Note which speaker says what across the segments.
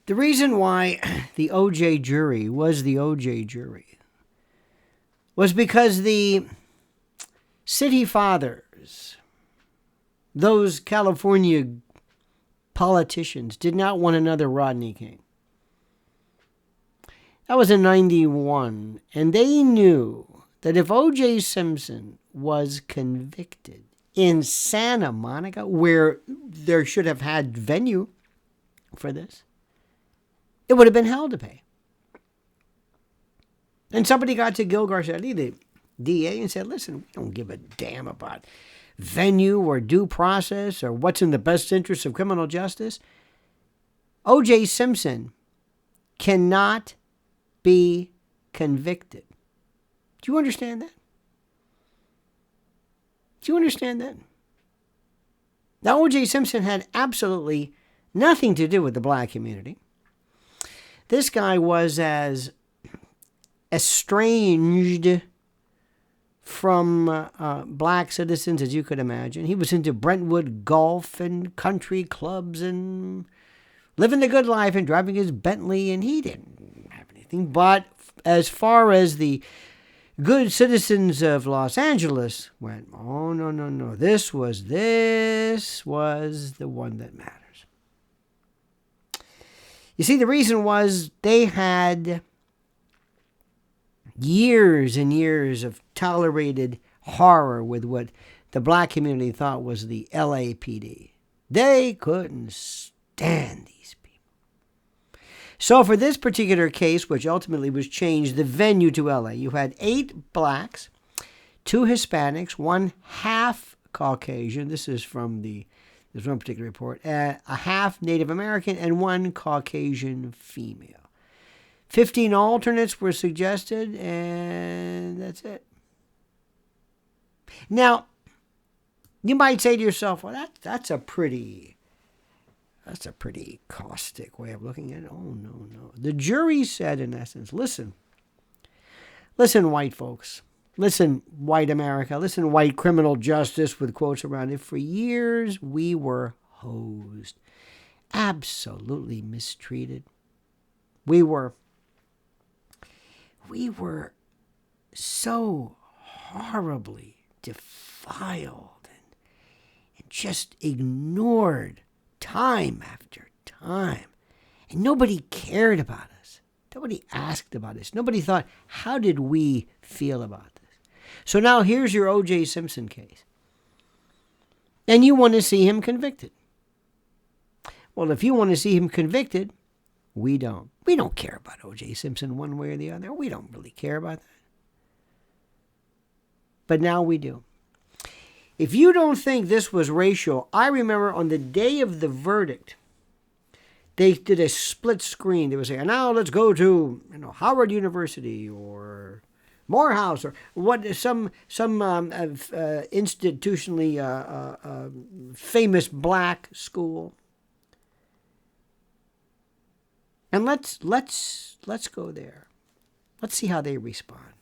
Speaker 1: The reason why the OJ jury was the OJ jury was because the city fathers, those California politicians, did not want another Rodney King. That was in 91, and they knew that if O.J. Simpson was convicted in Santa Monica, where there should have had venue for this, it would have been hell to pay. And somebody got to Gil Garcetti, the DA, and said, listen, we don't give a damn about venue or due process or what's in the best interest of criminal justice. O.J. Simpson cannot be convicted. Do you understand that? Do you understand that? Now, O.J. Simpson had absolutely nothing to do with the black community. This guy was as estranged from black citizens as you could imagine. He was into Brentwood golf and country clubs and living the good life and driving his Bentley, and he didn't have anything. But as far as the good citizens of Los Angeles went, oh, no. This was the one that matters. You see, the reason was they had years and years of tolerated horror with what the black community thought was the LAPD. They couldn't stand these people. So for this particular case, which ultimately was changed, the venue to LA, you had 8 blacks, 2 Hispanics, 1 half Caucasian. This is from there's one particular report, a half Native American, and 1 Caucasian female. 15 alternates were suggested, and that's it. Now, you might say to yourself, well, that's a pretty caustic way of looking at it. Oh, no. The jury said, in essence, listen, white folks. Listen, white America. Listen, white criminal justice, with quotes around it. For years, we were hosed. Absolutely mistreated. We were so horribly defiled and just ignored time after time. And nobody cared about us. Nobody asked about us. Nobody thought, how did we feel about this? So now here's your O.J. Simpson case. And you want to see him convicted. Well, if you want to see him convicted, we don't. We don't care about O.J. Simpson one way or the other. We don't really care about that. But now we do. If you don't think this was racial, I remember on the day of the verdict, they did a split screen. They would say, now let's go to Howard University or Morehouse or what some institutionally famous black school. And let's go there. Let's see how they respond.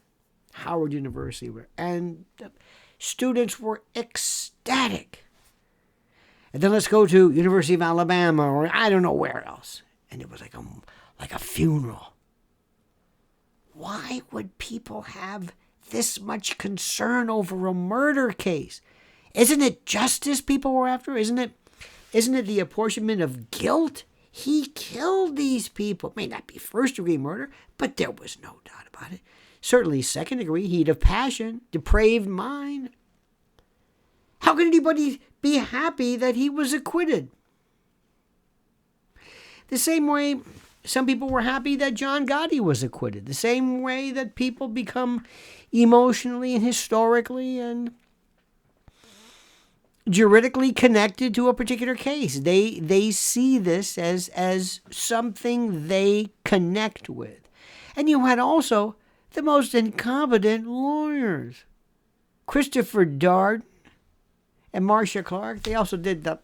Speaker 1: Howard University, and the students were ecstatic. And then let's go to University of Alabama or I don't know where else. And it was like a funeral. Why would people have this much concern over a murder case? Isn't it justice people were after? Isn't it the apportionment of guilt? He killed these people. It may not be first-degree murder, but there was no doubt about it. Certainly second-degree, heat of passion, depraved mind. How could anybody be happy that he was acquitted? The same way some people were happy that John Gotti was acquitted. The same way that people become emotionally and historically and juridically connected to a particular case. They see this as something they connect with. And you had also the most incompetent lawyers. Christopher Darden and Marcia Clark, they also did the,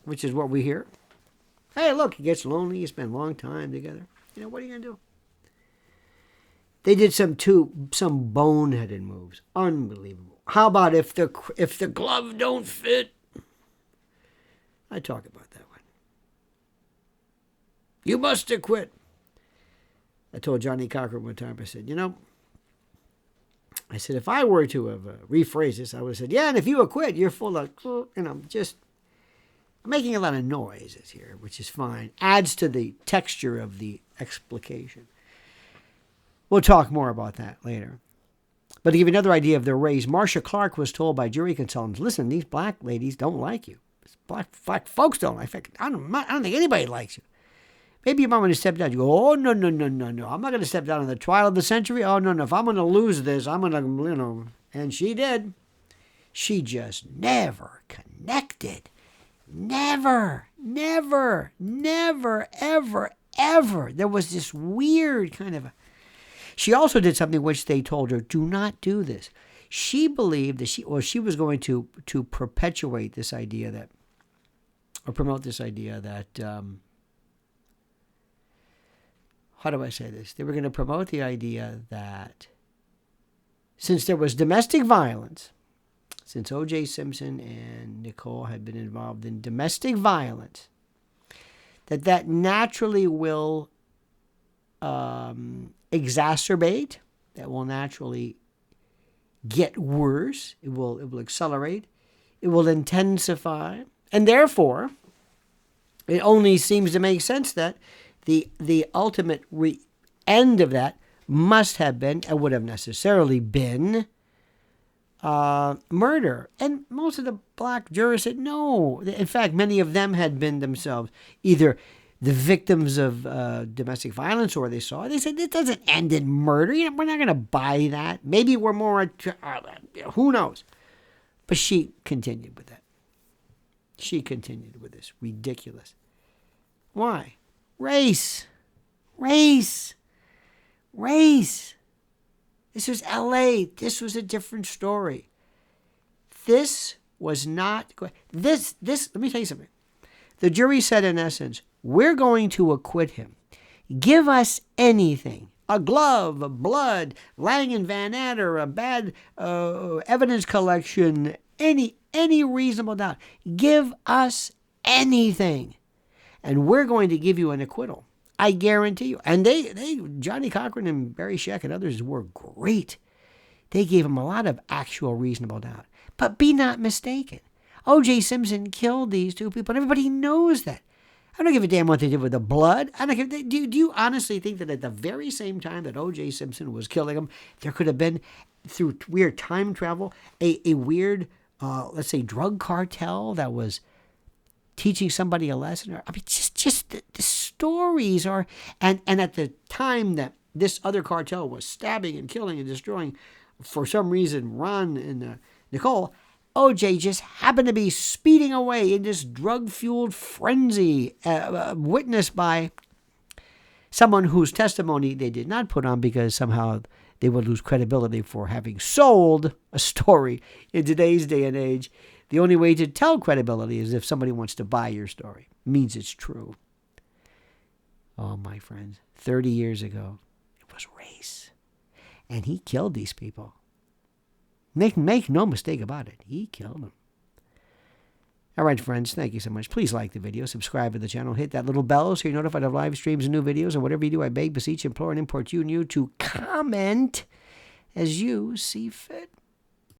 Speaker 1: which is what we hear. Hey, look, he gets lonely. You spend a long time together. What are you going to do? They did some boneheaded moves. Unbelievable. How about if the glove don't fit? I talk about that one. You must acquit. I told Johnny Cochran one time, I said, if I were to have rephrased this, I would have said, yeah, and if you acquit, you're full of, just making a lot of noises here, which is fine. Adds to the texture of the explication. We'll talk more about that later. But to give you another idea of their race, Marcia Clark was told by jury consultants, listen, these black ladies don't like you. Black folks don't like you. I don't think anybody likes you. Maybe your mom would have stepped down. You go, oh, no. I'm not going to step down in the trial of the century. Oh, no. If I'm going to lose this, I'm going to, And she did. She just never connected. Never, ever. There was this weird kind of... She also did something which they told her, do not do this. She believed that she was going to perpetuate this idea that, or promote this idea that, how do I say this? They were going to promote the idea that since there was domestic violence, since O.J. Simpson and Nicole had been involved in domestic violence, that naturally will exacerbate, that will naturally get worse, it will accelerate, it will intensify, and therefore, it only seems to make sense that the ultimate end of that must have been, and would have necessarily been, murder. And most of the black jurors said no. In fact, many of them had been themselves either the victims of domestic violence, or they said, it doesn't end in murder. We're not going to buy that. Maybe we're more, who knows? But she continued with that. She continued with this. Ridiculous. Why? Race. This was L.A. This was a different story. This was not... Let me tell you something. The jury said, in essence, we're going to acquit him. Give us anything. A glove, a blood, Lang and Van Adder, a bad evidence collection, any reasonable doubt. Give us anything. And we're going to give you an acquittal. I guarantee you. And they Johnny Cochran and Barry Scheck and others were great. They gave him a lot of actual reasonable doubt. But be not mistaken. O.J. Simpson killed these two people, and everybody knows that. I don't give a damn what they did with the blood. Do you honestly think that at the very same time that O.J. Simpson was killing them, there could have been, through weird time travel, a weird, let's say, drug cartel that was teaching somebody a lesson? I mean, just the stories are, and at the time that this other cartel was stabbing and killing and destroying, for some reason, Ron and Nicole, O.J. just happened to be speeding away in this drug-fueled frenzy, witnessed by someone whose testimony they did not put on because somehow they would lose credibility for having sold a story. In today's day and age, the only way to tell credibility is if somebody wants to buy your story. It means it's true. Oh, my friends, 30 years ago, it was race. And he killed these people. Make no mistake about it. He killed them. All right, friends, thank you so much. Please like the video, subscribe to the channel, hit that little bell so you're notified of live streams and new videos. And whatever you do, I beg, beseech, implore, and import you and you to comment as you see fit.